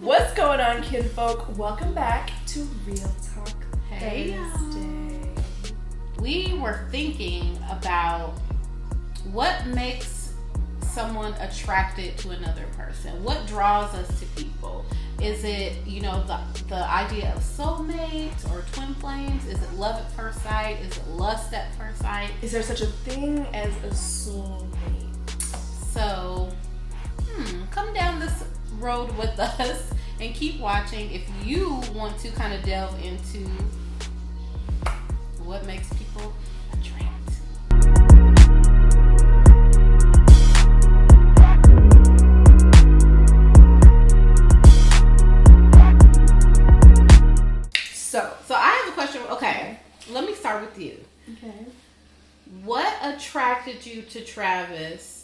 What's going on, kinfolk? Welcome back to Real Talk Hey, Thursday. We were thinking about what makes someone attracted to another person. What draws us to people? Is it, the idea of soulmates or twin flames? Is it love at first sight? Is it lust at first sight? Is there such a thing as a soulmate? So, come down this road with us and keep watching if you want to kind of delve into what makes people attract. So I have a question. Okay, let me start with you. Okay. What attracted you to Travis?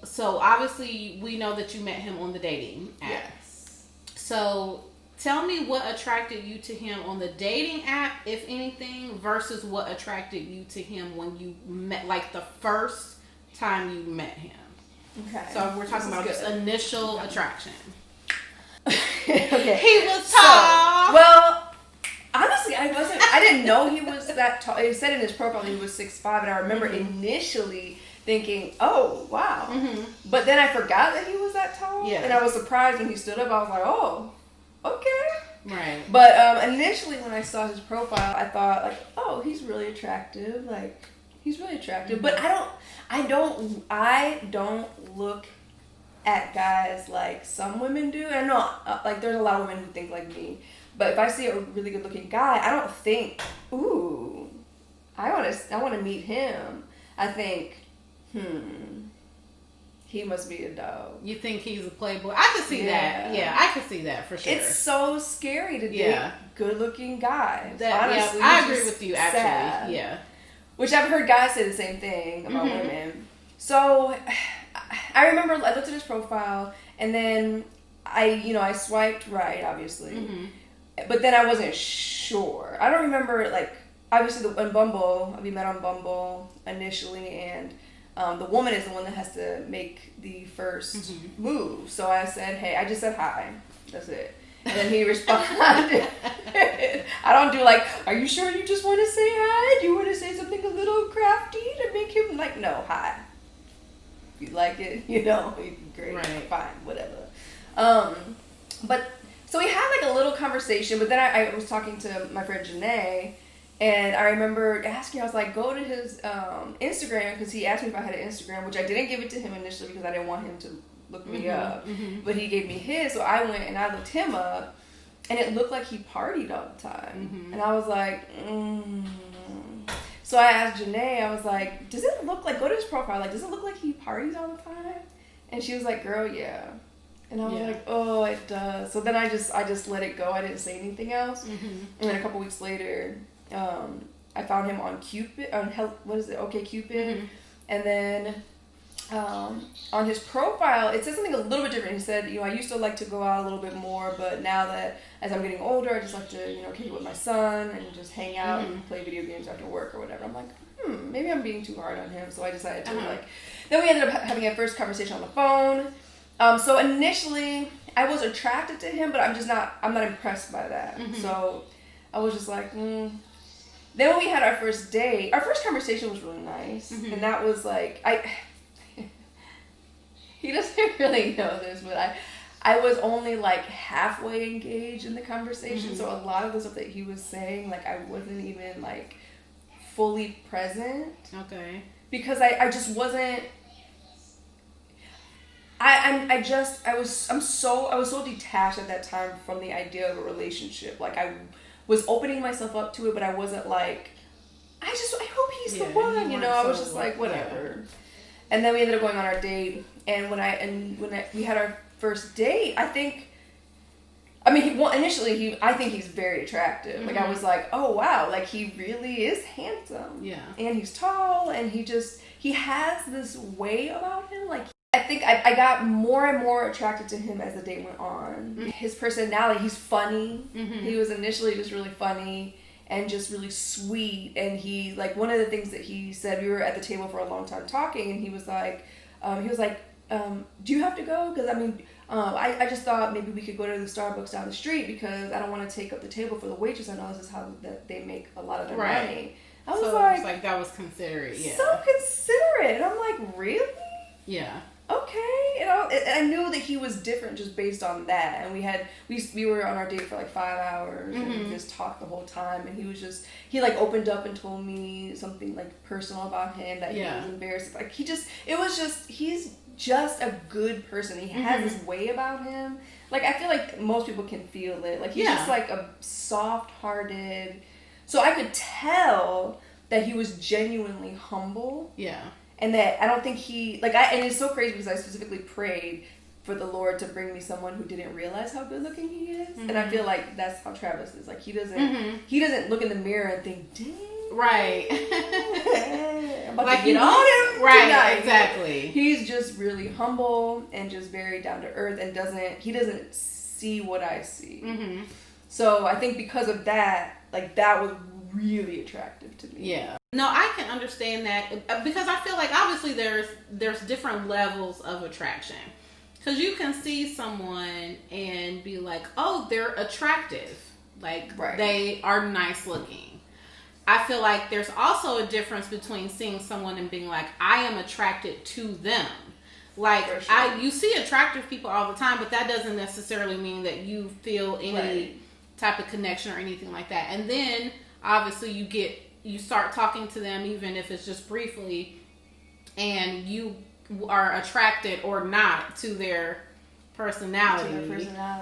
So obviously we know that you met him on the dating app. Yes. So tell me what attracted you to him on the dating app, if anything, versus what attracted you to him when you met, like the first time you met him. Okay. So we're talking about just initial attraction. Okay. He was tall. Well, honestly, I didn't know he was that tall. It said in his profile he was 6'5", and I remember initially thinking, oh, wow. Mm-hmm. But then I forgot that he was that tall. Yeah. And I was surprised when he stood up. I was like, oh, okay. Right. But initially when I saw his profile, I thought, like, oh, he's really attractive. Like, he's really attractive. Mm-hmm. But I don't look at guys like some women do. And I know, like, there's a lot of women who think like me. But if I see a really good looking guy, I don't think, ooh, I want to meet him. I think, he must be a dog. You think he's a playboy? I could see that. Yeah, I could see that for sure. It's so scary to date good looking guys. Honestly, I agree with you, actually. Sad. Yeah. Which I've heard guys say the same thing about women. So I remember I looked at his profile and then I swiped right, obviously. Mm-hmm. But then I wasn't sure. I don't remember, like, obviously on Bumble, we met on Bumble initially, and the woman is the one that has to make the first move. So I said, hey, I just said hi. That's it. And then he responded. I don't do like, are you sure you just want to say hi? Do you want to say something a little crafty to make him like, no, hi. If you like it, great, right. Fine, whatever. But so we had like a little conversation, but then I was talking to my friend Janae, and I remember asking, I was like, go to his Instagram, because he asked me if I had an Instagram, which I didn't give it to him initially because I didn't want him to look me up. Mm-hmm. But he gave me his, so I went and I looked him up, and it looked like he partied all the time. Mm-hmm. And I was like, So I asked Janae, I was like, does it look like, go to his profile, like, does it look like he parties all the time? And she was like, girl, yeah. And I was like, oh, it does. So then I just let it go. I didn't say anything else. Mm-hmm. And then a couple weeks later, I found him on Cupid, OkCupid. Mm-hmm. And then on his profile, it said something a little bit different. He said, I used to like to go out a little bit more, but now that as I'm getting older, I just like to, kick it with my son and just hang out and play video games after work or whatever. I'm like, maybe I'm being too hard on him. So I decided to then we ended up having a first conversation on the phone. So initially I was attracted to him, but I'm not impressed by that. Mm-hmm. So I was just like, Then when we had our first date, our first conversation was really nice. Mm-hmm. And that was like, he doesn't really know this, but I was only like halfway engaged in the conversation. Mm-hmm. So a lot of the stuff that he was saying, like I wasn't even like fully present. Okay. Because I just wasn't, I was so detached at that time from the idea of a relationship. Like I was opening myself up to it, but I wasn't like, I hope he's the one, I was just like, whatever. Yeah. And then we ended up going on our date, and when we had our first date, I think he's very attractive. Mm-hmm. Like I was like, oh wow, like he really is handsome. Yeah. And he's tall, and he has this way about him, like I think I got more and more attracted to him as the date went on. Mm-hmm. His personality, he's funny. Mm-hmm. He was initially just really funny and just really sweet. And he, like, one of the things that he said, we were at the table for a long time talking, and he was like, do you have to go? Because I mean, I just thought maybe we could go to the Starbucks down the street because I don't want to take up the table for the waitress. I know this is how that they make a lot of their money. I was like, that was considerate. Yeah. So considerate. And I'm like, really? Yeah. Okay. And I knew that he was different just based on that. And we were on our date for like 5 hours and we just talked the whole time. And he like opened up and told me something like personal about him that he was embarrassed. Like he's just a good person. He has this way about him. Like I feel like most people can feel it. Like he's just like a soft-hearted. So I could tell that he was genuinely humble. Yeah. And that I don't think and it's so crazy because I specifically prayed for the Lord to bring me someone who didn't realize how good looking he is. And I feel like that's how Travis is. Like he doesn't look in the mirror and think, dang. Right. I'm about to get on him. Right, tonight. exactly. He's just really humble and just very down to earth and doesn't see what I see. So I think because of that, like that was really attractive to me. Yeah. No, I can understand that because I feel like obviously there's different levels of attraction. Because you can see someone and be like, oh, they're attractive. Like they are nice looking. I feel like there's also a difference between seeing someone and being like, I am attracted to them. Like you see attractive people all the time, but that doesn't necessarily mean that you feel any type of connection or anything like that. And then obviously you start talking to them, even if it's just briefly, and you are attracted or not to their personality.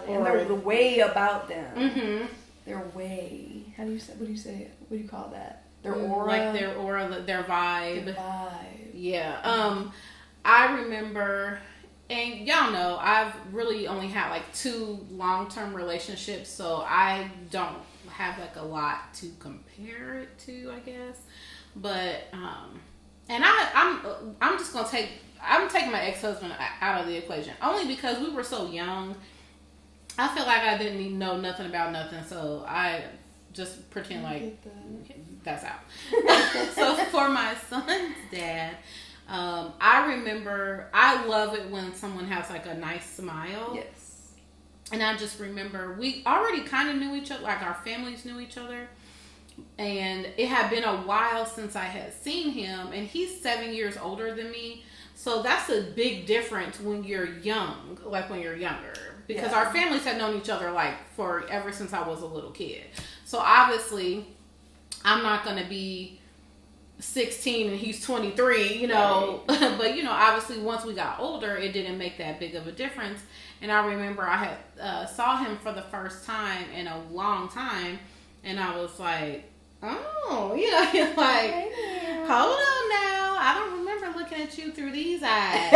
Or the way about them. Their way. What do you say? What do you call that? Their aura. Like their aura, their vibe. Their vibe. Yeah. I remember, and y'all know, I've really only had like 2 long-term relationships, so I don't have like a lot to compare it to, I guess. But and I'm just gonna I'm taking my ex-husband out of the equation only because we were so young. I feel like I didn't even know nothing about nothing, so I just pretend like that's out. So for my son's dad, I remember, I love it when someone has like a nice smile. Yes. And I just remember we already kind of knew each other, like our families knew each other. And it had been a while since I had seen him, and he's 7 years older than me. So that's a big difference when you're young, like when you're younger. Because our families had known each other like for ever since I was a little kid. So obviously, I'm not going to be 16 and he's 23, you know. Right. But, you know, obviously once we got older, it didn't make that big of a difference. And I remember I had saw him for the first time in a long time. And I was like, oh, you know, you're like, hold on now. I don't remember looking at you through these eyes.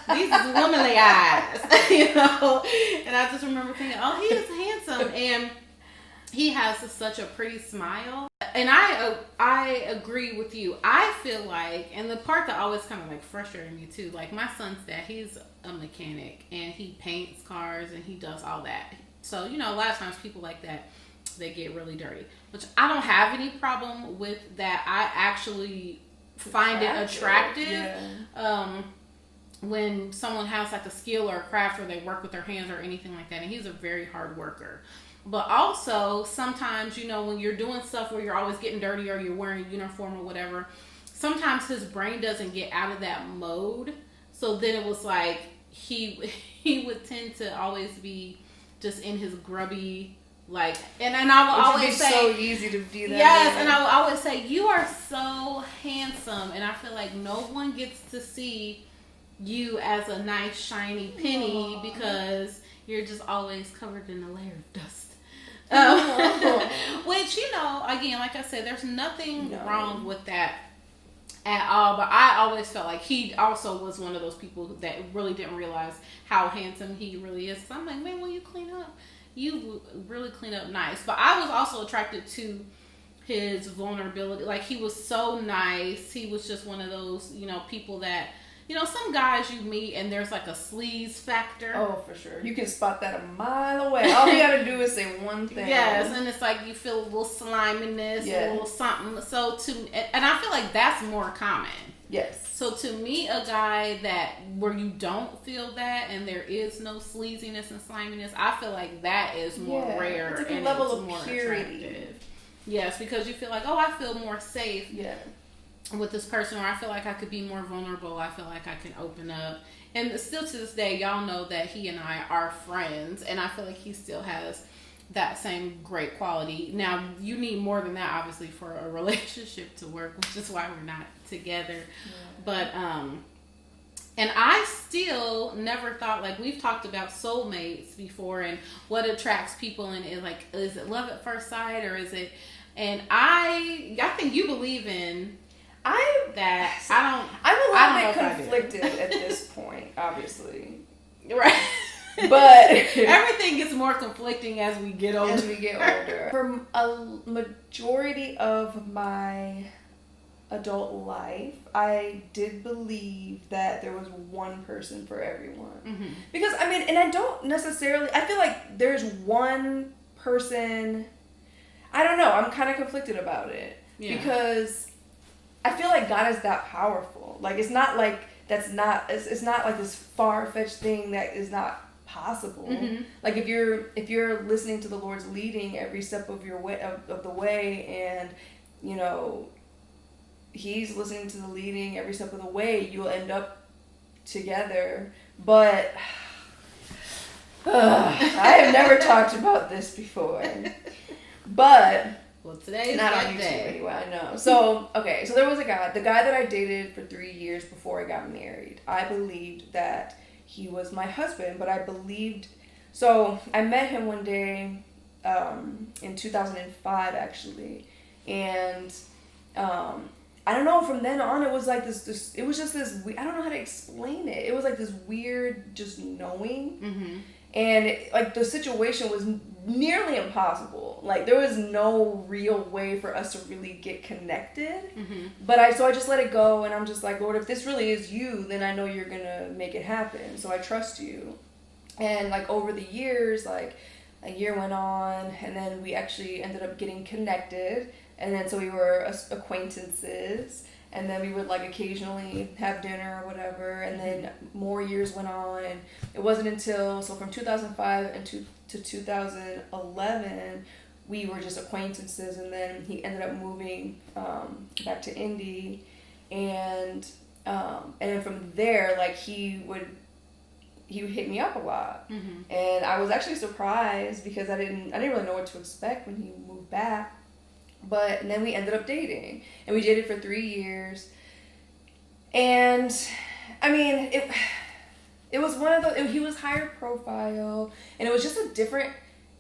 These womanly eyes, you know. And I just remember thinking, oh, he is handsome. And he has such a pretty smile. And I agree with you. I feel like, and the part that always kind of like frustrated me too, like my son's dad, he's a mechanic and he paints cars and he does all that. So, you know, a lot of times people like that, they get really dirty, which I don't have any problem with that. I actually find it attractive. Yeah. When someone has like a skill or a craft or they work with their hands or anything like that. And he's a very hard worker. But also sometimes, you know, when you're doing stuff where you're always getting dirty or you're wearing a uniform or whatever, sometimes his brain doesn't get out of that mode. So then it was like he would tend to always be just in his grubby, like, and I will always say, so easy to do that. Yes, and I will always say, you are so handsome, and I feel like no one gets to see you as a nice shiny penny because you're just always covered in a layer of dust. Which, you know, again, like I said, there's nothing wrong with that at all. But I always felt like he also was one of those people that really didn't realize how handsome he really is. So I'm like, man, when you clean up, you really clean up nice. But I was also attracted to his vulnerability. Like, he was so nice. He was just one of those, you know, people that, you know, some guys you meet and there's like a sleaze factor. Oh, for sure. You can spot that a mile away. All you gotta do is say one thing. Yes, and it's like you feel a little sliminess, a little something. So and I feel like that's more common Yes. So to meet a guy where you don't feel that and there is no sleaziness and sliminess, I feel like that is more rare. It's like and a level of more purity. Attractive. Yes, because you feel like, oh, I feel more safe with this person, or I feel like I could be more vulnerable. I feel like I can open up. And still to this day, y'all know that he and I are friends, and I feel like he still has that same great quality. Now, you need more than that, obviously, for a relationship to work, which is why we're not together. Yeah. But, and I still never thought, like, we've talked about soulmates before and what attracts people, and is it love at first sight, or is it, and I think you believe in that. I'm a little bit conflicted at this point, obviously. Right. But everything gets more conflicting as we get older. For a majority of my adult life, I did believe that there was one person for everyone. Mm-hmm. Because, I mean, and I don't necessarily, I feel like there's one person, I don't know, I'm kind of conflicted about it. Yeah. Because I feel like God is that powerful. Like, it's not like it's not like this far-fetched thing that is not possible. Mm-hmm. Like, if you're listening to the Lord's leading every step of your way of the way, and you know He's listening to the leading every step of the way, you'll end up together. But I have never talked about this before. But well, today's not on YouTube anyway. I know. So okay, so there was the guy that I dated for 3 years before I got married. I believed that he was my husband, but so I met him one day in 2005 actually, and I don't know, from then on it was like this it was just this, I don't know how to explain it. It was like this weird just knowing. Mm-hmm. And like the situation was nearly impossible. Like there was no real way for us to really get connected. Mm-hmm. But I just let it go, and I'm just like, Lord, if this really is you, then I know you're gonna make it happen. So I trust you. And like over the years, like a year went on, and then we actually ended up getting connected. And then so we were acquaintances. And then we would like occasionally have dinner or whatever. And then more years went on, and it wasn't until, so from 2005 to 2011, we were just acquaintances. And then he ended up moving back to Indy, and then from there, like he would hit me up a lot. Mm-hmm. And I was actually surprised because I didn't really know what to expect when he moved back. And then we ended up dating, and we dated for 3 years. And I mean, it was one of those, he was higher profile, and it was just a different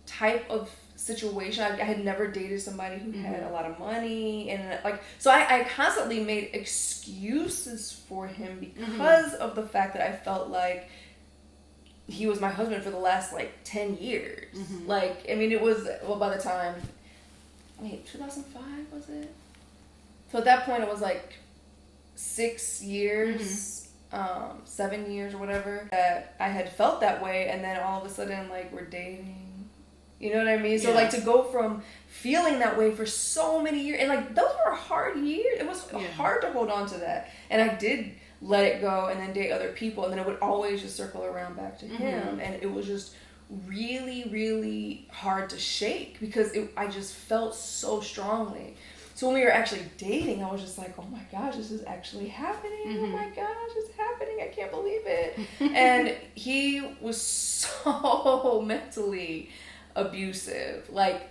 type of situation. I had never dated somebody who mm-hmm. had a lot of money, and like, so I constantly made excuses for him because mm-hmm. of the fact that I felt like he was my husband for the last like 10 years. Mm-hmm. Like, I mean, it was, well, by the time, 2005 was it? So at that point it was like 6 years, mm-hmm. 7 years or whatever, that I had felt that way, and then all of a sudden like we're dating. You know what I mean? So like to go from feeling that way for so many years, and like those were hard years. It was hard to hold on to that. And I did let it go and then date other people, and then it would always just circle around back to mm-hmm. him, and it was just really, really hard to shake because I just felt so strongly. So when we were actually dating, I was just like, oh my gosh, this is actually happening. Mm-hmm. Oh my gosh, it's happening. I can't believe it. And he was so mentally abusive, like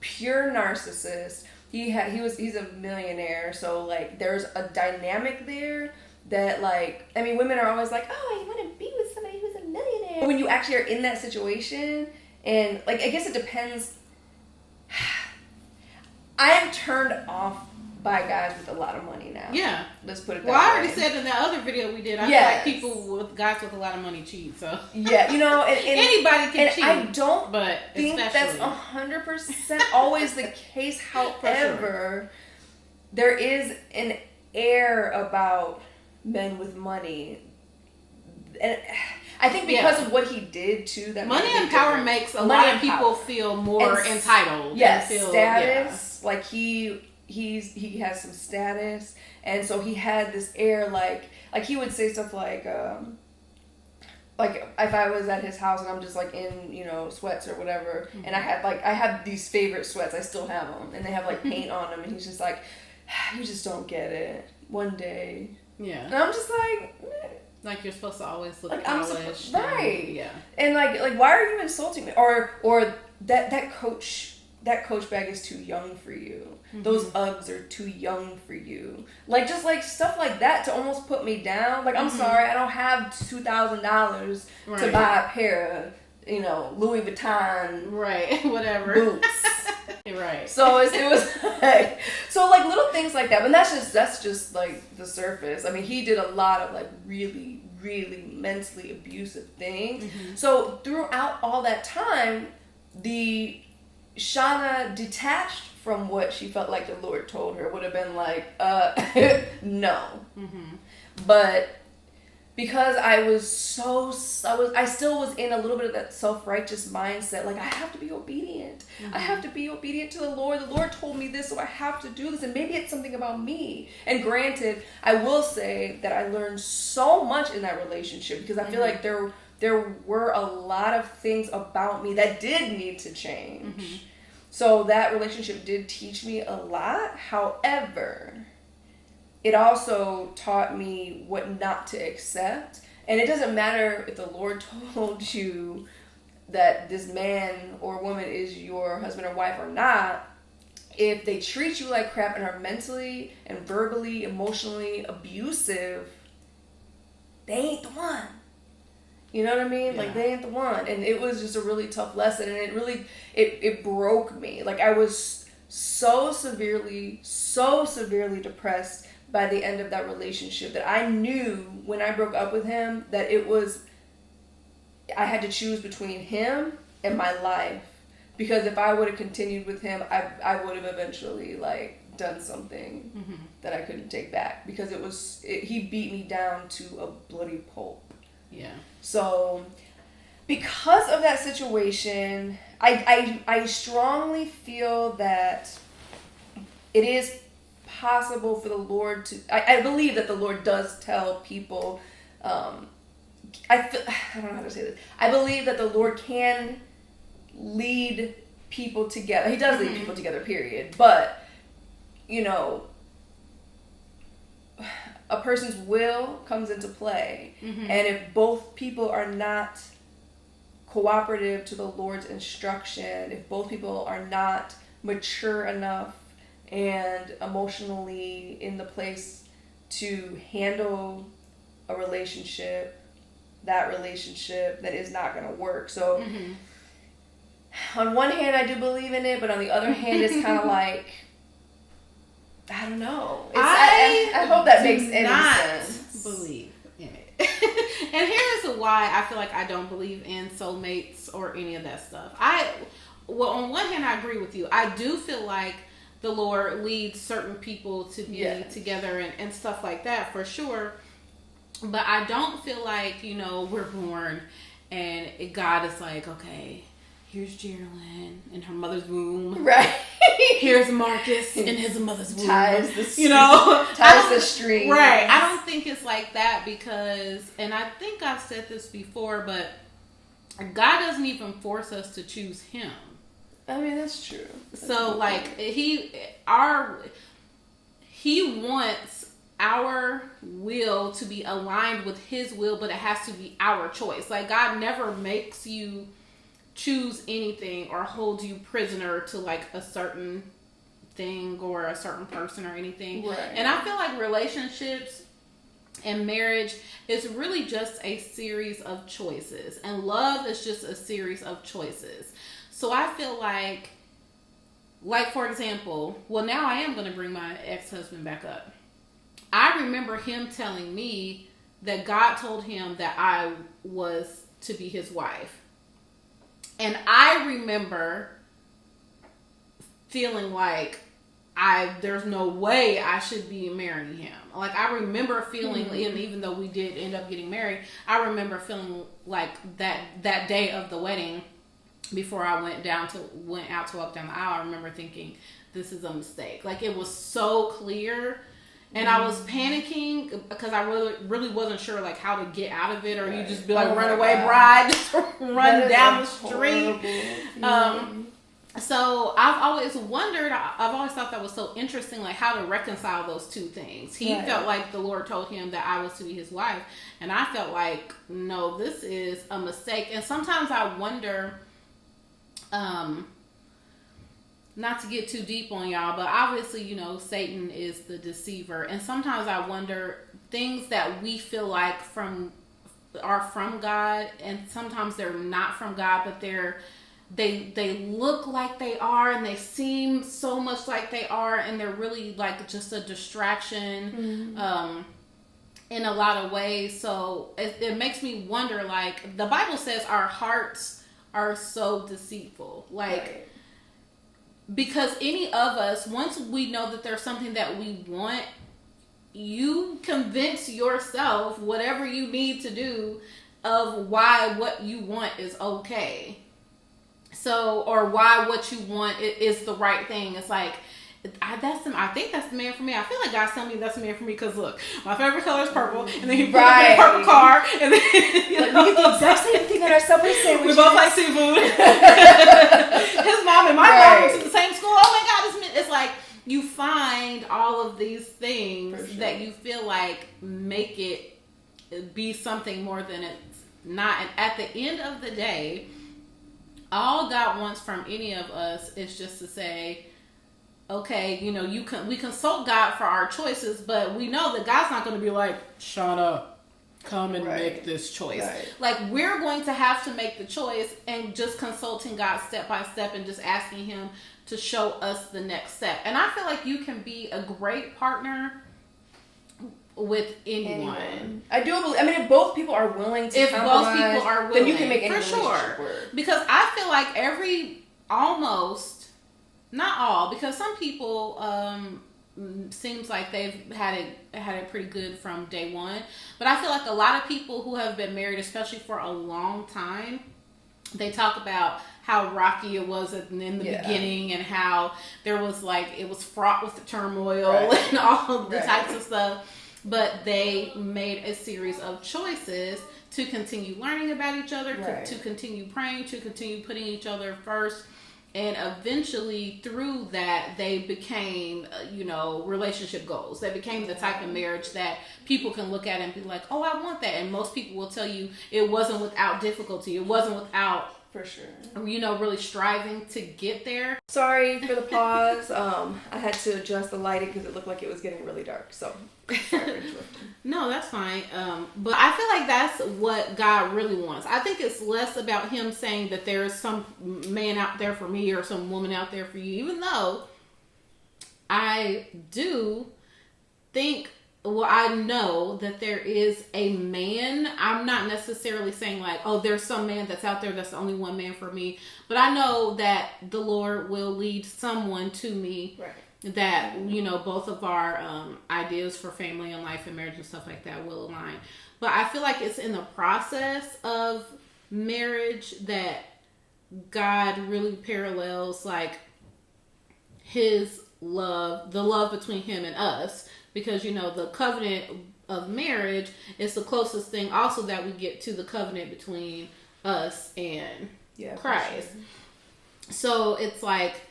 pure narcissist. He's a millionaire, so like there's a dynamic there that, like, I mean, women are always like, oh, I want to be with somebody who's a millionaire. But when you actually are in that situation, and like, I guess it depends. I am turned off by guys with a lot of money now. Yeah. Let's put it that way. Well, I already said in that other video we did, I feel like people with guys with a lot of money cheat, so. Yeah, you know, and anybody can cheat. I don't think that's 100% always the case. However, there is an air about men with money, and I think because of what he did too, that money and power makes a lot of people feel more entitled. Yes, status. Like he he has some status, and so he had this air like he would say stuff like if I was at his house and I'm just like in, you know, sweats or whatever, and I have these favorite sweats, I still have them, and they have like paint on them, and he's just like, you just don't get it. One day. Yeah. And I'm just like, like you're supposed to always look like, polished. Right. Yeah. And like why are you insulting me? Or that coach bag is too young for you. Those Uggs are too young for you. Like, just like stuff like that to almost put me down. Like, I'm sorry, I don't have $2,000 to buy a pair of, you know, Louis Vuitton whatever boots. Right. So it was like, so like little things like that. But that's just like the surface. I mean, he did a lot of like really, really mentally abusive things. So throughout all that time, the Shanna detached from what she felt like the Lord told her would have been like, no. But because I still was in a little bit of that self-righteous mindset. Like, I have to be obedient. I have to be obedient to the Lord. The Lord told me this, so I have to do this. And maybe it's something about me. And granted, I will say that I learned so much in that relationship, because I feel like there were a lot of things about me that did need to change. So that relationship did teach me a lot. However, it also taught me what not to accept. And it doesn't matter if the Lord told you that this man or woman is your husband or wife or not. If they treat you like crap and are mentally and verbally, emotionally abusive, they ain't the one. You know what I mean? Yeah. Like, they ain't the one. And it was just a really tough lesson. And it really, it broke me. Like, I was so severely depressed by the end of that relationship that I knew when I broke up with him that I had to choose between him and my life. Because if I would have continued with him, I would have eventually, like, done something that I couldn't take back. Because he beat me down to a bloody pulp. Yeah. So, because of that situation, I strongly feel that it is possible for the Lord to... I believe that the Lord does tell people... I don't know how to say this. I believe that the Lord can lead people together. He does lead people together, period. But, you know... a person's will comes into play. And if both people are not cooperative to the Lord's instruction, if both people are not mature enough and emotionally in the place to handle a relationship, that is not going to work. So on one hand, I do believe in it, but on the other hand, it's kind of like, I don't know. I hope that makes any sense. Believe in it. And here's why I feel like I don't believe in soulmates or any of that stuff. Well, on one hand, I agree with you. I do feel like the Lord leads certain people to be together and stuff like that, for sure. But I don't feel like, you know, we're born and God is like, okay, here's Jerrilyn in her mother's womb. Right. Here's Marcus in his mother's womb. Ties the string. Right. I don't think it's like that because, and I think I've said this before, but God doesn't even force us to choose him. I mean, that's true. So, like, he wants our will to be aligned with his will, but it has to be our choice. Like, God never makes you choose anything or hold you prisoner to, like, a certain thing or a certain person or anything. Right. And I feel like relationships and marriage is really just a series of choices. And love is just a series of choices. So I feel like for example, well, now I am going to bring my ex-husband back up. I remember him telling me that God told him that I was to be his wife. And I remember feeling like there's no way I should be marrying him. Like, I remember feeling, and even though we did end up getting married, I remember feeling like that day of the wedding, before I went out to walk down the aisle, I remember thinking, this is a mistake. Like, it was so clear. And I was panicking because I really wasn't sure, like, how to get out of it, or you just be like, runaway bride, just run down the street. So I've always wondered, I've always thought that was so interesting, like, how to reconcile those two things. He felt like the Lord told him that I was to be his wife, and I felt like, no, this is a mistake. And sometimes I wonder, not to get too deep on y'all, but obviously, you know, Satan is the deceiver. And sometimes I wonder, things that we feel like are from God, and sometimes they're not from God, but they look like they are, and they seem so much like they are, and they're really like just a distraction in a lot of ways. So it makes me wonder, like, the Bible says our hearts are so deceitful. Like, because any of us, once we know that there's something that we want, you convince yourself whatever you need to do of why what you want is okay. So, or why what you want is the right thing. It's like, I think that's the man for me. I feel like God's telling me that's the man for me because, look, my favorite color is purple, and then he put me in a purple car, and then we get the exact same thing at our Subway sandwiches. We both like seafood. His mom and my mom went to the same school. Oh my God, it's like you find all of these things that you feel like make it be something more than it's not. And at the end of the day, all God wants from any of us is just to say, okay, you know, we consult God for our choices, but we know that God's not going to be like, Shauna, come and make this choice. Like, we're going to have to make the choice, and just consulting God step by step and just asking him to show us the next step. And I feel like you can be a great partner with anyone. I do believe, I mean, if both people are willing to compromise, then you can make any relationship work. Because I feel like not all, because some people seems like they've had it pretty good from day one, but I feel like a lot of people who have been married, especially for a long time, they talk about how rocky it was in the beginning, and how there was like, it was fraught with the turmoil and all of the types of stuff, but they made a series of choices to continue learning about each other, to continue praying, to continue putting each other first. And eventually, through that, they became, relationship goals. They became the type of marriage that people can look at and be like, oh, I want that. And most people will tell you it wasn't without difficulty. It wasn't without, for sure, really striving to get there. Sorry for the pause. I had to adjust the lighting because it looked like it was getting really dark. So, sorry for interrupting. No, that's fine. But I feel like that's what God really wants. I think it's less about him saying that there is some man out there for me or some woman out there for you, even though I do think, I know that there is a man. I'm not necessarily saying like, oh, there's some man that's out there that's the only one man for me. But I know that the Lord will lead someone to me that, both of our ideas for family and life and marriage and stuff like that will align. But I feel like it's in the process of marriage that God really parallels like his love, the love between him and us. Because, the covenant of marriage is the closest thing also that we get to the covenant between us and Christ. Sure. So it's like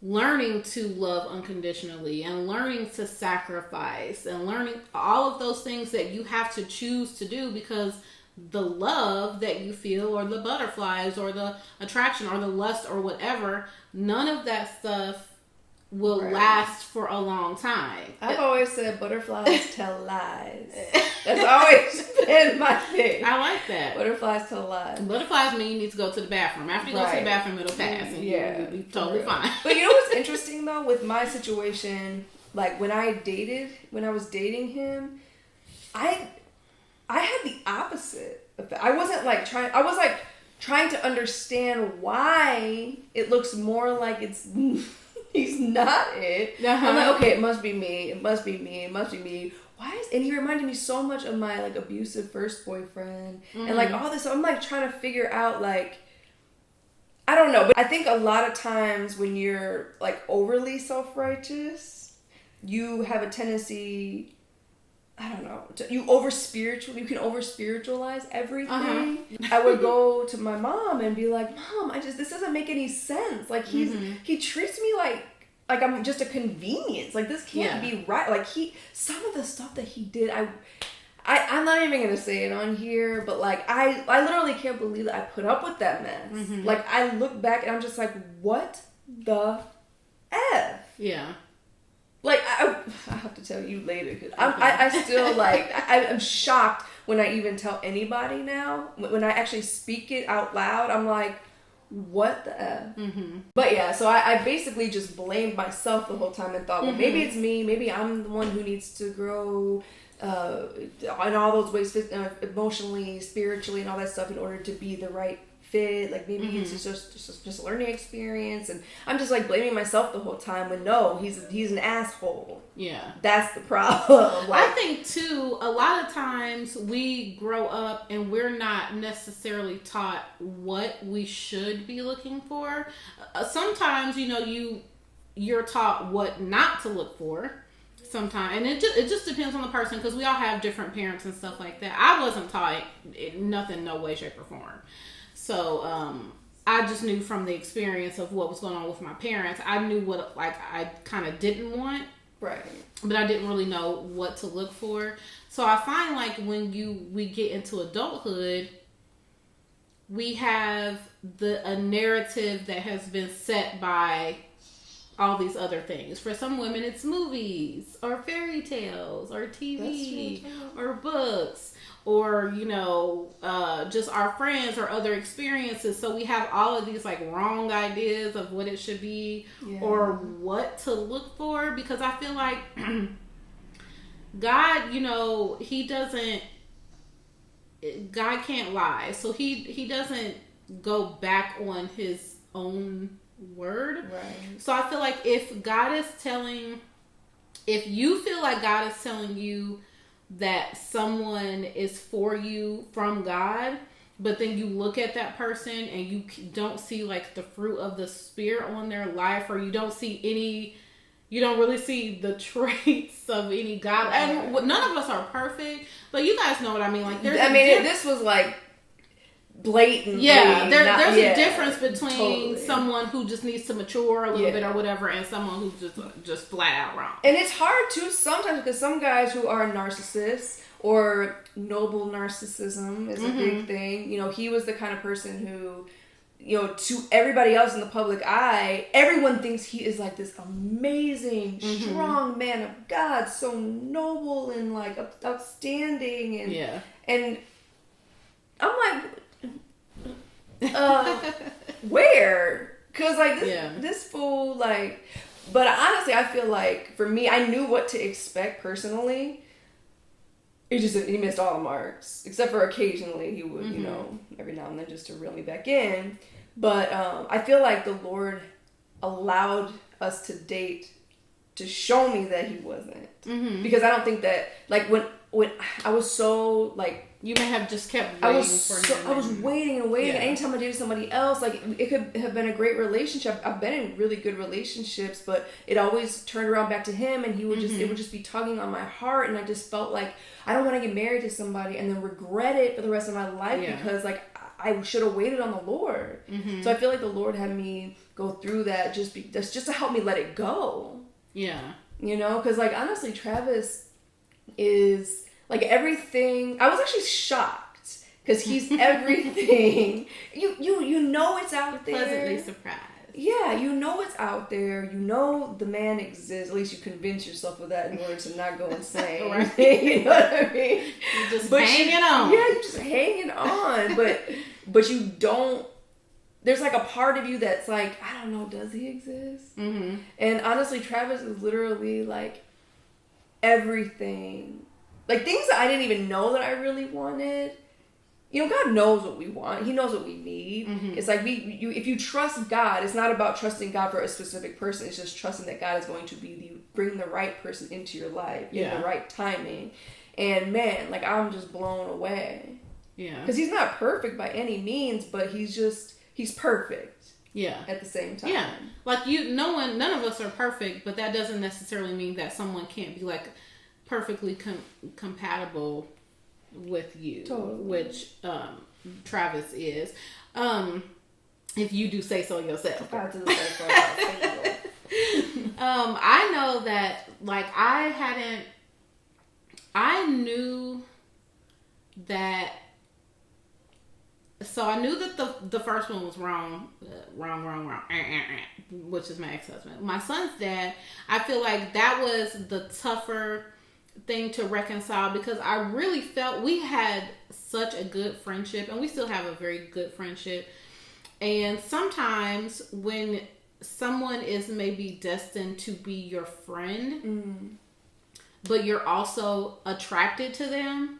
learning to love unconditionally and learning to sacrifice and learning all of those things that you have to choose to do, because the love that you feel, or the butterflies, or the attraction, or the lust, or whatever, none of that stuff will last for a long time. I've always said butterflies tell lies. That's always been my thing. I like that. Butterflies tell lies. Butterflies mean you need to go to the bathroom. After you go to the bathroom, it'll pass, and you'll be totally fine. But you know what's interesting though with my situation? Like when I was dating him, I had the opposite effect. I was trying to understand why it looks more like he's not it. I'm like, okay, it must be me. It must be me. And he reminded me so much of my like abusive first boyfriend and like all this. So I'm like trying to figure out like, I don't know, but I think a lot of times when you're like overly self-righteous, you have a tendency, I don't know, you can over spiritualize everything. I would go to my mom and be like, Mom, this doesn't make any sense. Like he treats me like I'm just a convenience. Like this can't be right. Like some of the stuff that he did, I'm not even gonna say it on here, but like I literally can't believe that I put up with that mess. Like I look back and I'm just like, what the F? Yeah. Like, I have to tell you later, because I still, like, I'm shocked when I even tell anybody now. When I actually speak it out loud, I'm like, what the F? But yeah, so I basically just blamed myself the whole time and thought, well, maybe it's me. Maybe I'm the one who needs to grow in all those ways, emotionally, spiritually, and all that stuff in order to be the right fit. Like maybe it's just a learning experience, and I'm just like blaming myself the whole time when no, he's an asshole. Yeah, that's the problem. Like, I think too, a lot of times we grow up and we're not necessarily taught what we should be looking for. Sometimes you're taught what not to look for. Sometimes, and it just depends on the person, because we all have different parents and stuff like that. I wasn't taught nothing, no way, shape, or form. So I just knew from the experience of what was going on with my parents. I knew what like I kind of didn't want, right? But I didn't really know what to look for. So I find like when we get into adulthood, we have a narrative that has been set by all these other things. For some women, it's movies or fairy tales or TV or books. Or, just our friends or other experiences. So we have all of these like wrong ideas of what it should be or what to look for. Because I feel like God, God can't lie. So he doesn't go back on his own word. Right. So I feel like if you feel like God is telling you that someone is for you from God, but then you look at that person and you don't see like the fruit of the Spirit on their life, or you don't really see the traits of any God. And none of us are perfect, but you guys know what I mean. Like, this was like blatant. Yeah, there's a difference between someone who just needs to mature a little bit or whatever, and someone who's just flat out wrong. And it's hard too sometimes, because some guys who are narcissists, or noble narcissism is a big thing. He was the kind of person who, to everybody else in the public eye, everyone thinks he is like this amazing, strong man of God, so noble and like outstanding, and I'm like, where? Because like this fool, like, but honestly I feel like for me, I knew what to expect personally. He missed all the marks, except for occasionally he would every now and then, just to reel me back in. But I feel like the Lord allowed us to date to show me that he wasn't, because I don't think that, like, when I was so like, you may have just kept waiting I was waiting and waiting. Anytime I dated somebody else, like, it could have been a great relationship. I've been in really good relationships, but it always turned around back to him, and he would it would just be tugging on my heart, and I just felt like I don't want to get married to somebody and then regret it for the rest of my life, because like I should have waited on the Lord. So I feel like the Lord had me go through that just to help me let it go. Yeah, because like honestly, Travis is like everything. I was actually shocked, because he's everything. It's out there. Pleasantly surprised. Yeah, it's out there. The man exists. At least you convince yourself of that in order to not go insane. Right. You know what I mean? You're just hanging on. Yeah, you're just hanging on. But you don't. There's like a part of you that's like, I don't know, does he exist? And honestly, Travis is literally like everything. Like things that I didn't even know that I really wanted. God knows what we want. He knows what we need. It's like if you trust God, it's not about trusting God for a specific person. It's just trusting that God is going to bring the right person into your life in the right timing. And man, like I'm just blown away. Yeah. Because he's not perfect by any means, but he's perfect. Yeah. At the same time. Yeah. Like none of us are perfect, but that doesn't necessarily mean that someone can't be like perfectly compatible with you. Totally. Which Travis is. If you do say so yourself. I do say so myself. I know that like I knew that. So I knew that the first one was wrong, which is my ex-husband. My son's dad, I feel like that was the tougher thing to reconcile because I really felt we had such a good friendship, and we still have a very good friendship. And sometimes when someone is maybe destined to be your friend, but you're also attracted to them,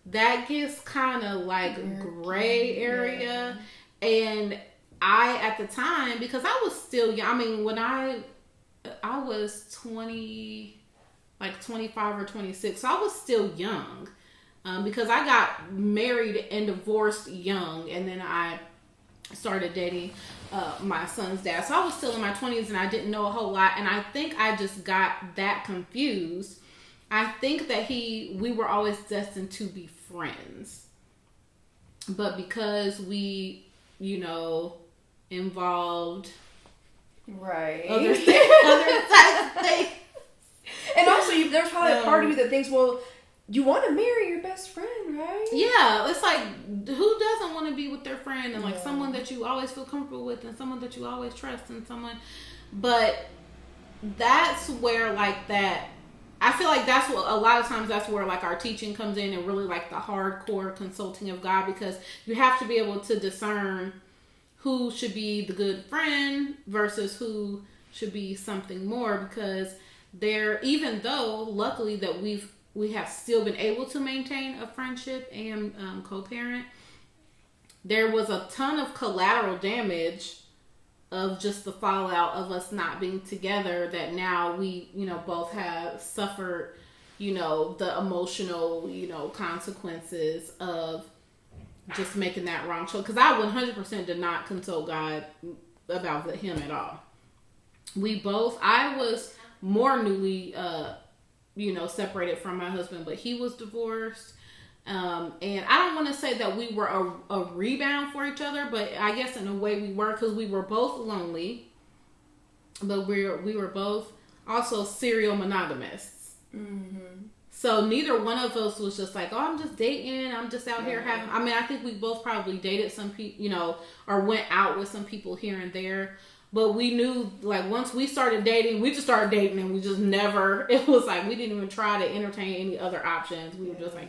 that gets kind of like gray area. Yeah. And I, at the time, because I was still young, I mean, when I was 25 or 26, so I was still young, because I got married and divorced young, and then I started dating my son's dad. So I was still in my 20s and I didn't know a whole lot, and I think I just got that confused. I think that we were always destined to be friends. But because we, involved right other types of things. And also there's probably a part of you that thinks, well, you want to marry your best friend, right? Yeah, it's like, who doesn't want to be with their friend and like someone that you always feel comfortable with and someone that you always trust and someone, but that's where like that, I feel like that's what, a lot of times that's where like our teaching comes in and really like the hardcore consulting of God, because you have to be able to discern who should be the good friend versus who should be something more, because even though luckily that we have still been able to maintain a friendship and co-parent, there was a ton of collateral damage of just the fallout of us not being together, that now we, both have suffered, the emotional, consequences of just making that wrong choice. Because I 100% did not consult God about him at all. I was more newly, separated from my husband, but he was divorced. And I don't want to say that we were a rebound for each other, but I guess in a way we were, because we were both lonely, but we were both also serial monogamists. Mm-hmm. So neither one of us was just like, oh, I'm just dating, I'm just out here having, I mean, I think we both probably dated some people, or went out with some people here and there. But we knew, like, once we started dating, we just started dating, and we just never, it was like, we didn't even try to entertain any other options. We were just like,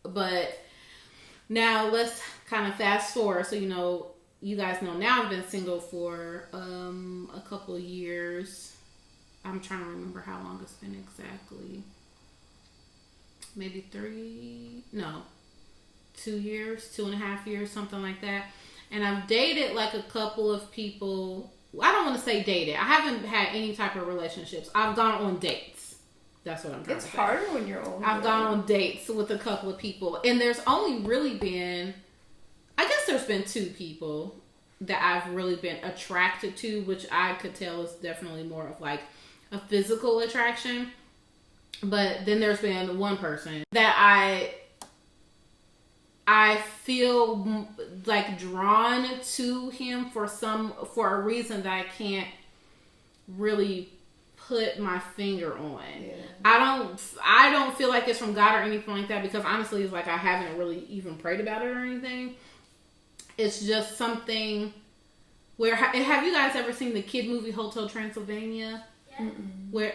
But now let's kind of fast forward. So, you guys know now I've been single for a couple of years. I'm trying to remember how long it's been exactly. Maybe 2 years, 2.5 years, something like that. And I've dated like a couple of people. I don't want to say dated. I haven't had any type of relationships. I've gone on dates. That's what I'm trying to say. It's harder when you're older. I've gone on dates with a couple of people. And there's only really been, I guess there's been 2 people that I've really been attracted to, which I could tell is definitely more of like a physical attraction. But then there's been one person that I feel like drawn to him for a reason that I can't really put my finger on. Yeah. I don't feel like it's from God or anything like that, because honestly it's like I haven't really even prayed about it or anything. It's just something where, have you guys ever seen the kid movie Hotel Transylvania? Yeah. Where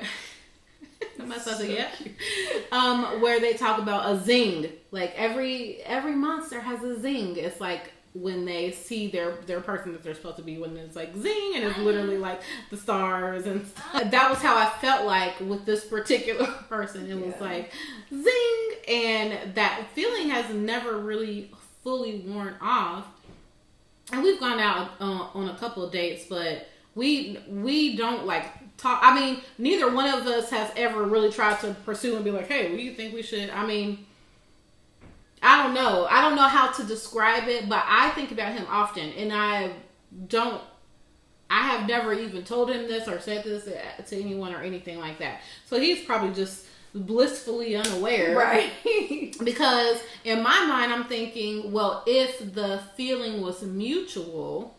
where they talk about a zing. Like every monster has a zing. It's like when they see their person that they're supposed to be, when it's like zing, and it's literally like the stars and stuff. That was how I felt like with this particular person. It was like zing, and that feeling has never really fully worn off. And we've gone out on a couple of dates, but we don't like talk. I mean, neither one of us has ever really tried to pursue and be like, hey, what do you think we should? I mean, I don't know how to describe it, but I think about him often, and I have never even told him this or said this to anyone or anything like that. So he's probably just blissfully unaware. Right. Because in my mind, I'm thinking, well, if the feeling was mutual,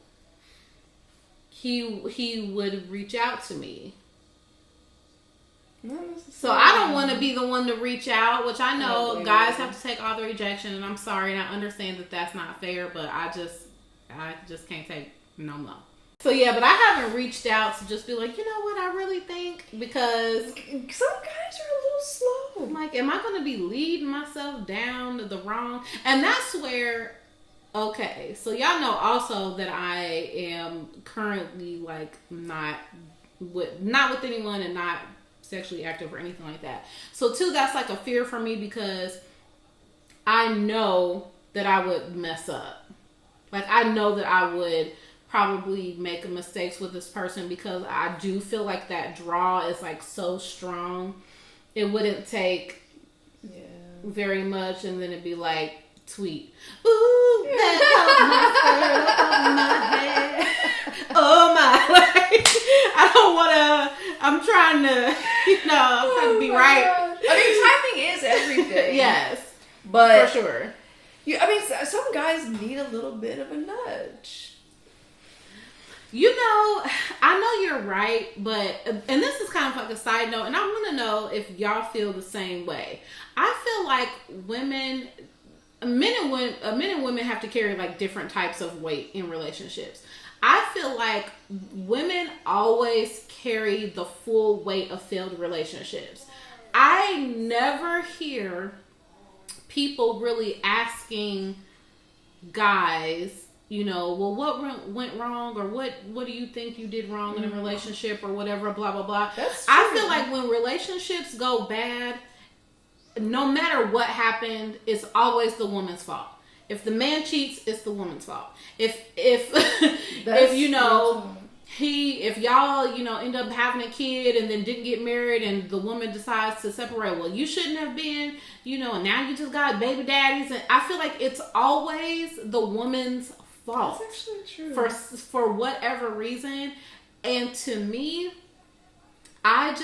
he would reach out to me. So I don't want to be the one to reach out, which I know guys have to take all the rejection, and I'm sorry, and I understand that that's not fair, but I just can't take no more. So yeah, but I haven't reached out to just be like, you know what, I really think, because some guys are a little slow. I'm like, am I going to be leading myself down the wrong? And that's where, okay, so y'all know also that I am currently like not with anyone and not sexually active or anything like that. So too, that's like a fear for me because I know that I would mess up. Like I know that I would probably make mistakes with this person because I do feel like that draw is like so strong. It wouldn't take very much, and then it'd be like tweet. Ooh, that helped my skirt up on my head. Oh my! Like, I don't want to. I'm trying to, I'm trying to be right. Gosh. I mean, timing is everything. Yes, but for sure. Some guys need a little bit of a nudge. I know you're right, but, and this is kind of like a side note, and I want to know if y'all feel the same way. I feel like men and women have to carry like different types of weight in relationships. I feel like women always carry the full weight of failed relationships. I never hear people really asking guys, well, what went wrong, or what do you think you did wrong in a relationship, or whatever, blah, blah, blah. That's true. I feel like when relationships go bad, no matter what happened, it's always the woman's fault. If the man cheats, it's the woman's fault. If y'all, end up having a kid and then didn't get married and the woman decides to separate, well, you shouldn't have been, and now you just got baby daddies. And I feel like it's always the woman's fault. That's actually true. For whatever reason. And to me, I've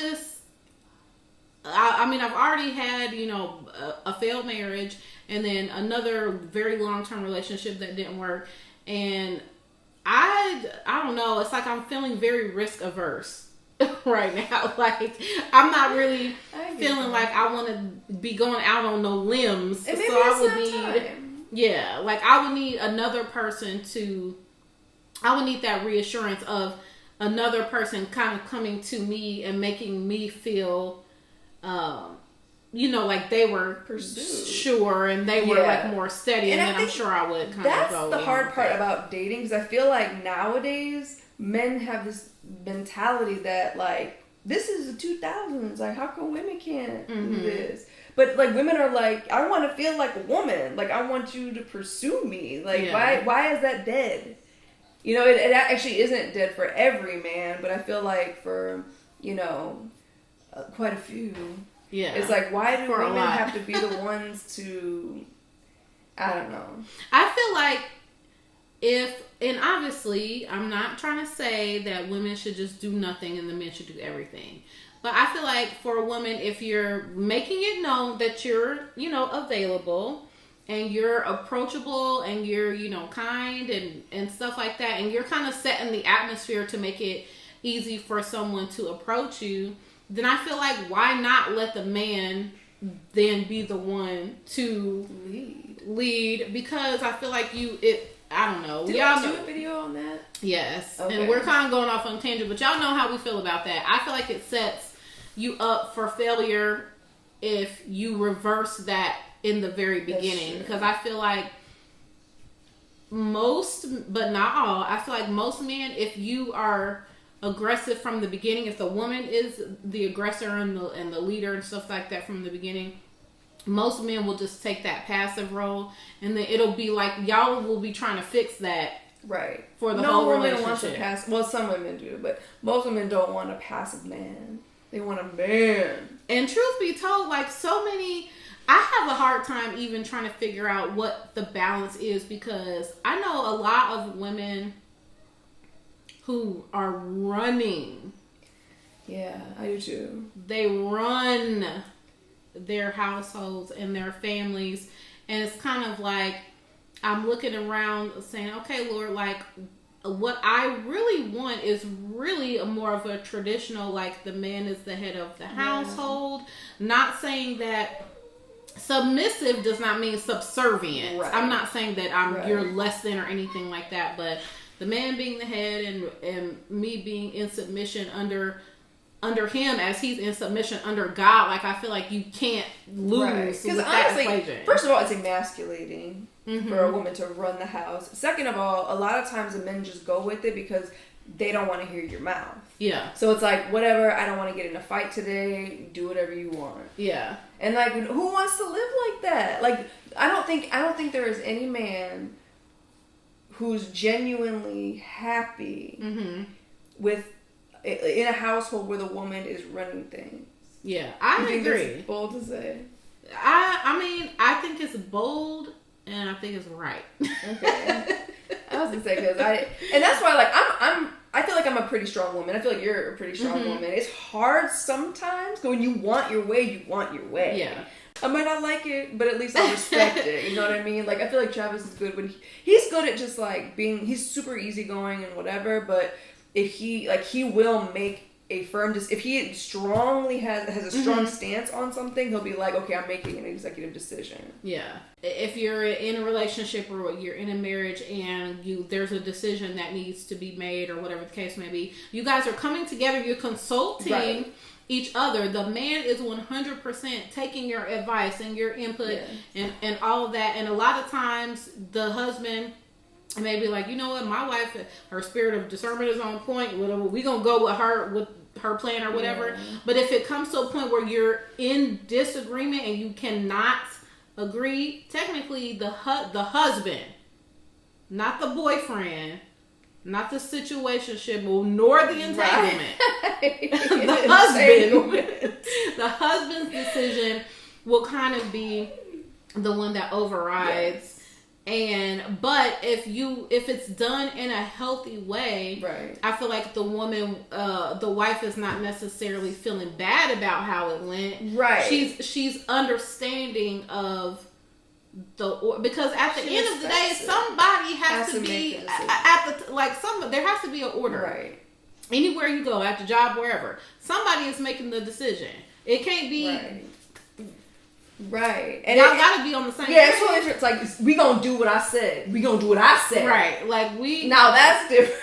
already had, a failed marriage and then another very long-term relationship that didn't work. And I don't know. It's like I'm feeling very risk averse right now. Like I'm not really feeling like I want to be going out on no limbs. And maybe so I would need time. Yeah, like I would need another person I would need that reassurance of another person kind of coming to me and making me feel, like they were sure and they were like more steady, and then I'm sure I would kind of go. That's the hard part about dating, because I feel like nowadays men have this mentality that like this is the 2000s. Like how come women can't do this? But like women are like, I want to feel like a woman. Like I want you to pursue me. Like why is that dead? It actually isn't dead for every man, but I feel like for quite a few. Yeah. It's like, why do women have to be the ones to, I don't know. I feel like and obviously I'm not trying to say that women should just do nothing and the men should do everything. But I feel like for a woman, if you're making it known that you're, available and you're approachable and you're, kind and stuff like that, and you're kind of setting the atmosphere to make it easy for someone to approach you, then I feel like why not let the man then be the one to lead? Because I feel like I don't know. Did y'all do a video on that? Yes. Okay. And we're kind of going off on a tangent, but y'all know how we feel about that. I feel like it sets you up for failure if you reverse that in the very beginning. Because I feel like most, but not all, I feel like most men, if you are aggressive from the beginning, if the woman is the aggressor and the leader and stuff like that from the beginning, most men will just take that passive role, and then it'll be like y'all will be trying to fix that for the whole relationship. Wants a well, some women do, but most women don't want a passive man. They want a man. And truth be told, like so many I have a hard time even trying to figure out what the balance is, because I know a lot of women who are running. Yeah, I do too. They run their households and their families, and it's kind of like I'm looking around saying, okay, Lord, like what I really want is really more of a traditional, like the man is the head of the household. Not saying that submissive does not mean subservient. Right. I'm not saying that you're less than or anything like that, but the man being the head and me being in submission under him as he's in submission under God. Like, I feel like you can't lose with that equation. First of all, it's emasculating for a woman to run the house. Second of all, a lot of times the men just go with it because they don't want to hear your mouth. Yeah. So it's like, whatever, I don't want to get in a fight today, do whatever you want. Yeah. And like, who wants to live like that? Like, I don't think there is any man who's genuinely happy with in a household where the woman is running things. Yeah, I agree. That's bold to say. I mean, I think it's bold, and I think it's right. Okay. I was gonna say, and that's why, like, I feel like I'm a pretty strong woman. I feel like you're a pretty strong woman. It's hard sometimes, but when you want your way, you want your way. Yeah. I might not like it, but at least I respect it. You know what I mean? Like, I feel like Travis is good when he's good at just like he's super easygoing and whatever, but if he will make a firm if he strongly has a strong stance on something, he'll be like, okay, I'm making an executive decision. Yeah. If you're in a relationship or you're in a marriage and there's a decision that needs to be made or whatever the case may be, you guys are coming together, you're consulting each other. The man is 100% taking your advice and your input and all of that. And a lot of times the husband may be like, you know what, my wife, her spirit of discernment is on point. Whatever, we gonna go with her plan or whatever. Yeah. But if it comes to a point where you're in disagreement and you cannot agree, technically the husband, not the boyfriend, not the situationship, nor the entanglement. The husband's decision will kind of be the one that overrides. Yes. But if it's done in a healthy way, I feel like the woman, the wife is not necessarily feeling bad about how it went. Right. She's understanding of because at the end of the day, somebody has to be there has to be an order. Right. Anywhere you go, at the job, wherever, somebody is making the decision. It can't be. Right. And y'all gotta be on the same page. Yeah, it's really different. It's like, we gonna do what I said. We gonna do what I said. Right. Like, now that's different.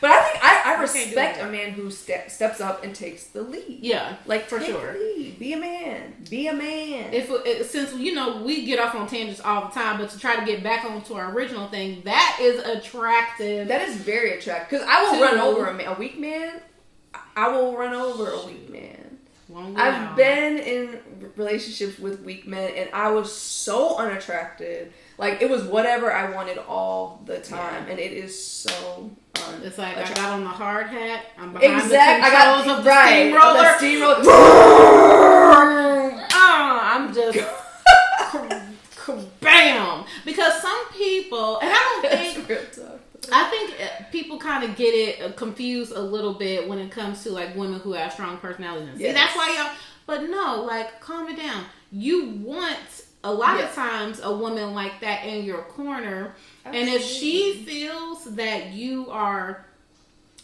But I think I respect a man who steps up and takes the lead. Yeah. Like, for sure. The lead. Be a man. Be a man. Since, we get off on tangents all the time, but to try to get back onto our original thing, that is attractive. That is very attractive. Because I will run over a weak man. I will run over a weak man. I've been in relationships with weak men, and I was so unattracted. Like, it was whatever I wanted all the time, and it is so It's like, I got on the hard hat, I'm behind the controls of the steamroller. I'm just bam! Because some people, and I don't think... I think people kind of get it confused a little bit when it comes to, like, women who have strong personalities. Yes. See, that's why y'all... But no, like, calm it down. You want, a lot of times, a woman like that in your corner. Absolutely. And if she feels that you are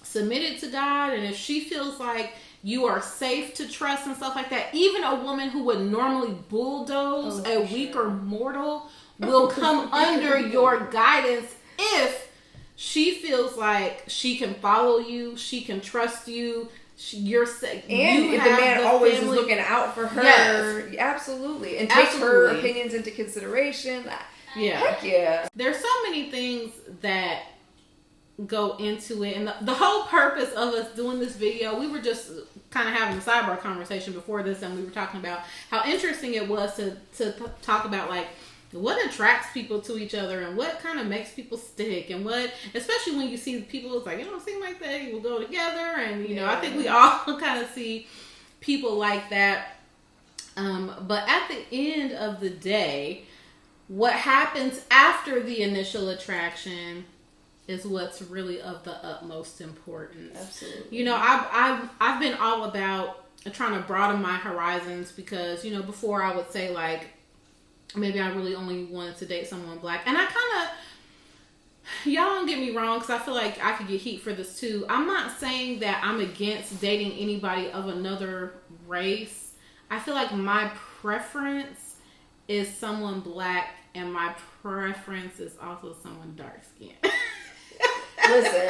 submitted to God, and if she feels like you are safe to trust and stuff like that, even a woman who would normally bulldoze a weaker mortal will come under your guidance if she feels like she can follow you, she can trust you, you're safe. And if the man always is looking out for her, absolutely. And takes her opinions into consideration. Yeah. Heck yeah. There's so many things that go into it. And the whole purpose of us doing this video, we were just kind of having a sidebar conversation before this, and we were talking about how interesting it was to talk about, like, what attracts people to each other and what kind of makes people stick, and what, especially when you see people, it's like, it don't seem like they will go together. And, I think we all kind of see people like that. But at the end of the day, what happens after the initial attraction is what's really of the utmost importance. Absolutely. You know, I've been all about trying to broaden my horizons because, you know, before I would say like maybe I really only wanted to date someone black, and I kind of, y'all don't get me wrong, because I feel like I could get heat for this too. I'm not saying that I'm against dating anybody of another race. I feel like my preference is someone black, and my preference is also someone dark skinned. Listen,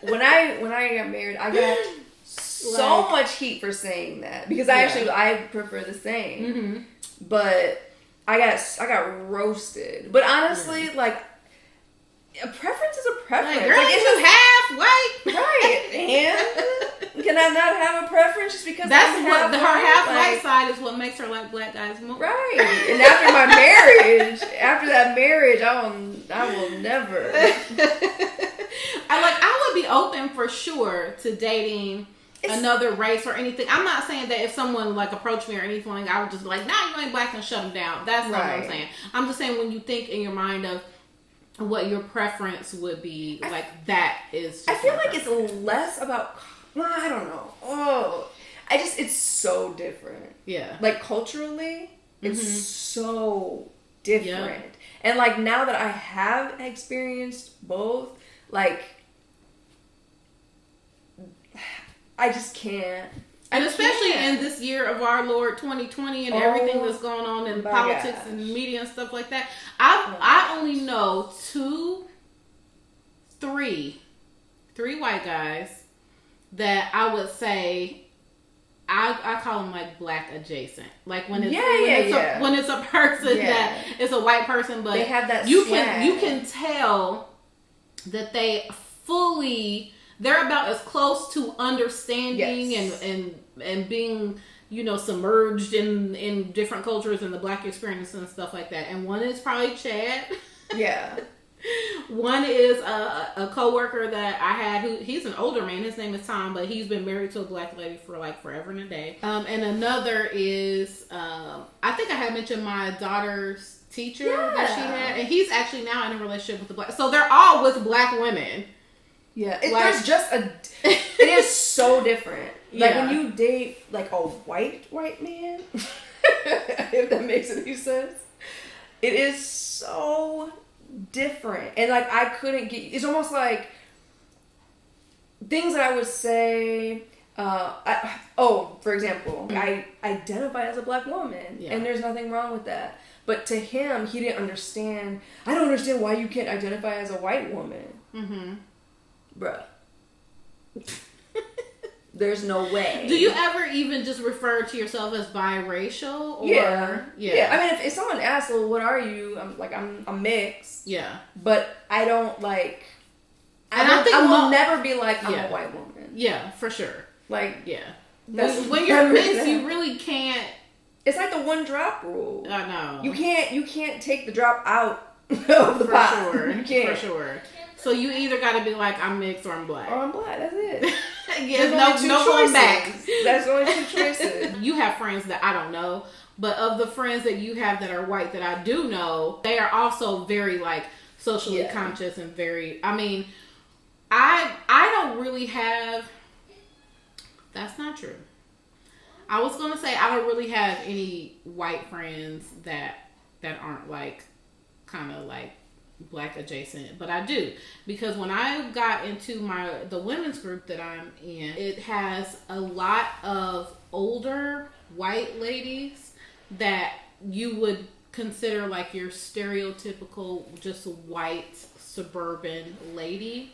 when I got married, I got so much heat for saying that because I prefer the same. Mm-hmm. But I got roasted. But honestly, like, a preference is a preference. Like, girl, like, it's just half white, right? And can I not have a preference just because that's I'm what her half like, white side is what makes her like black guys more, right? And after my marriage, I will never. I would be open for sure to dating another race or anything. I'm not saying that if someone like approached me or anything, like, I would just be like, nah, you ain't black, and shut them down. That's not what I'm saying. I'm just saying when you think in your mind of what your preference would be, like, that is. I feel like it's less about. I don't know. It's so different. Yeah. Like culturally, it's so different. And like now that I have experienced both, like I just can't. And especially in this year of our Lord 2020 and everything that's going on in politics and media and stuff like that. I only know three white guys that I would say I call them like black adjacent. Like when it's when it's a person that is a white person, but they have that you swag. can tell that they're about as close to understanding and being, you know, submerged in different cultures and the black experience and stuff like that. And one is probably Chad. Yeah. One is a coworker that I had he's an older man. His name is Tom, but he's been married to a black lady for like forever and a day. And another is I think I had mentioned my daughter's teacher that she had, and he's actually now in a relationship with a black. So they're all with black women. Yeah, there's just it is so different. Like when you date like a white man, if that makes any sense, it is so different. And like I couldn't get. It's almost like things that I would say. For example, I identify as a black woman, and there's nothing wrong with that. But to him, he didn't understand. I don't understand why you can't identify as a white woman. Mm-hmm. Bruh. There's no way. Do you ever even just refer to yourself as biracial? Or, yeah. I mean, if someone asks, well, what are you? I'm like, I'm mixed. Yeah. But I don't like. I will never be like, I'm a white woman. Yeah, for sure. Like, when you're mixed, you really can't. It's like the one drop rule. I know. You can't take the drop out of the pot. For sure. You can't. For sure. So you either got to be like, I'm mixed or I'm black. Or I'm black. That's it. No going back. That's only two choices. You have friends that I don't know, but of the friends that you have that are white that I do know, they are also very like socially conscious and very. I mean, I don't really have. That's not true. I was gonna say I don't really have any white friends that aren't like kind of like black adjacent, but I do, because when I got into the women's group that I'm in, it has a lot of older white ladies that you would consider like your stereotypical just white suburban lady.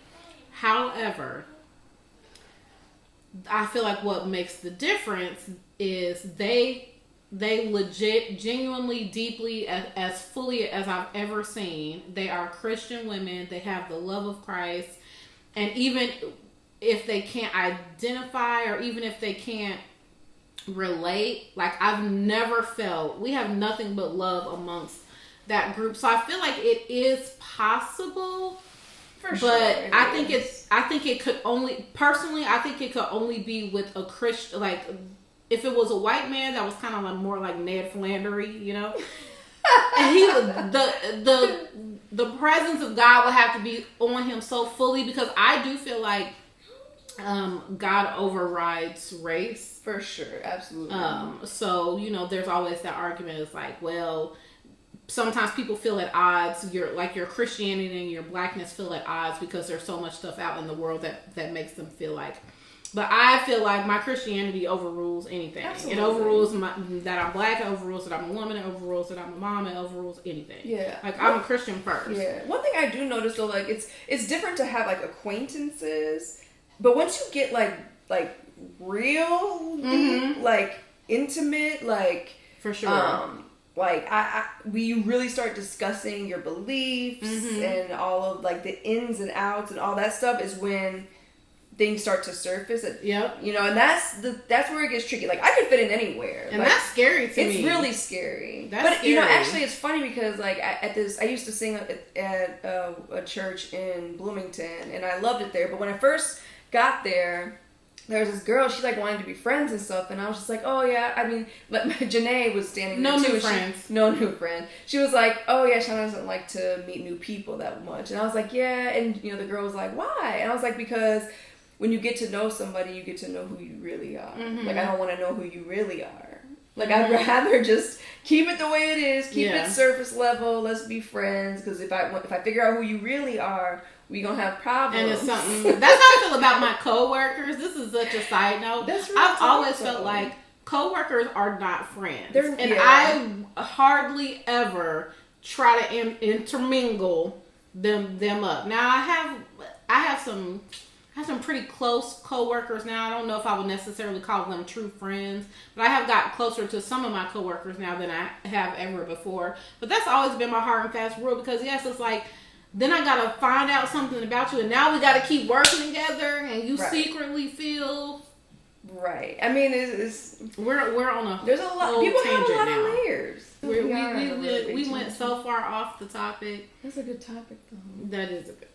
However, I feel like what makes the difference is they legit, genuinely, deeply, as fully as I've ever seen, they are Christian women. They have the love of Christ. And even if they can't identify or even if they can't relate, like I've never felt, we have nothing but love amongst that group. So I feel like it is possible. For sure. But I think it could only, personally, I think it could only be with a Christian, like if it was a white man that was kind of like more like Ned Flandery, you know, and he would the presence of God would have to be on him so fully, because I do feel like God overrides race for sure, absolutely. So you know, there's always that argument. It's like, well, sometimes people feel at odds. Your Christianity and your blackness feel at odds because there's so much stuff out in the world that makes them feel like. But I feel like my Christianity overrules anything. Absolutely. It overrules that I'm black. It overrules that I'm a woman. It overrules that I'm a mom. It overrules anything. Yeah. Like, I'm a Christian first. Yeah. One thing I do notice though, like it's different to have like acquaintances, but once you get like real deep, like intimate, like for sure. Like we really start discussing your beliefs and all of like the ins and outs and all that stuff is when things start to surface. Yep. You know, and that's where it gets tricky. Like I could fit in anywhere, and like, that's scary to me. It's really scary. That's scary. You know, actually, it's funny because like I used to sing at a church in Bloomington, and I loved it there. But when I first got there, there was this girl. She like wanted to be friends and stuff, and I was just like, oh yeah. I mean, but Janae was standing there too. No new friend. She was like, oh yeah, Shanna doesn't like to meet new people that much, and I was like, yeah. And you know, the girl was like, why? And I was like, because when you get to know somebody, you get to know who you really are. Like, I don't want to know who you really are. Like, I'd rather just keep it the way it is, keep it surface level, let's be friends, because if I figure out who you really are, we gonna have problems. And it's something, that's how I feel about my coworkers. This is such a side note. I've always felt like coworkers are not friends. I hardly ever try to intermingle them up. Now, I have some pretty close coworkers now. I don't know if I would necessarily call them true friends, but I have got closer to some of my coworkers now than I have ever before. But that's always been my hard and fast rule, because yes, it's like, then I gotta find out something about you, and now we gotta keep working together, and you secretly feel right. I mean, we're on a there's a lot. People have a lot of layers. We went so far off the topic. That's a good topic, though. That is a good.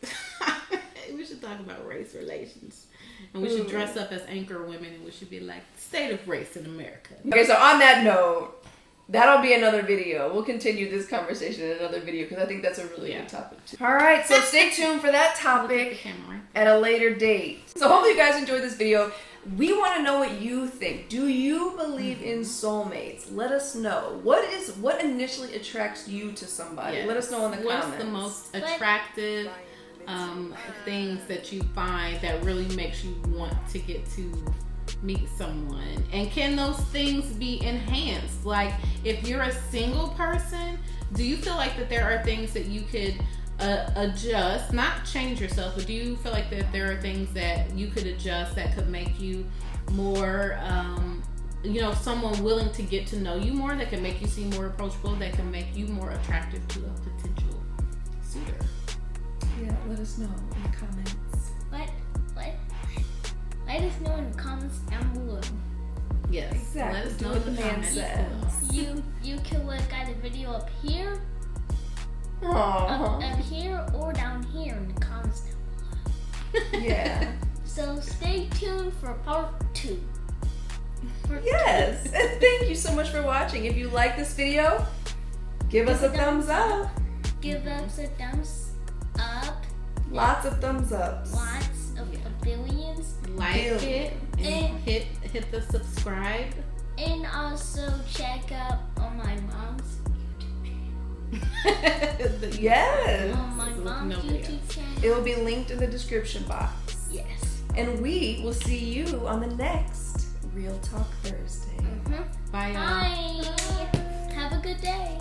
We should talk about race relations, and we should dress up as anchor women, and we should be like, state of race in America. Okay, so on that note, that'll be another video. We'll continue this conversation in another video, because I think that's a really good topic too. All right, so stay tuned for that topic at a later date. So hopefully you guys enjoyed this video. We want to know what you think. Do you believe in soulmates? Let us know. What initially attracts you to somebody? Yes. Let us know in the comments. What's the most attractive things that you find that really makes you want to get to meet someone? And can those things be enhanced? Like, if you're a single person, do you feel like that there are things that you could adjust, not change yourself, but do you feel like that there are things that you could adjust that could make you more someone willing to get to know you more, that can make you seem more approachable, that can make you more attractive to a potential suitor? Yeah, let us know in the comments. Let us know in the comments down below. Yes, exactly. Let us know what the man says. You can look at the video up here, up here, or down here in the comments down below. Yeah. So stay tuned for part 2. Yes, and thank you so much for watching. If you like this video, give us a thumbs up. Give us a thumbs up. Lots of thumbs ups. Lots of billions. Like it and hit the subscribe. And also check out on my mom's YouTube channel. Yes. On my mom's YouTube channel. It will be linked in the description box. Yes. And we will see you on the next Real Talk Thursday. Bye, y'all. Bye. Have a good day.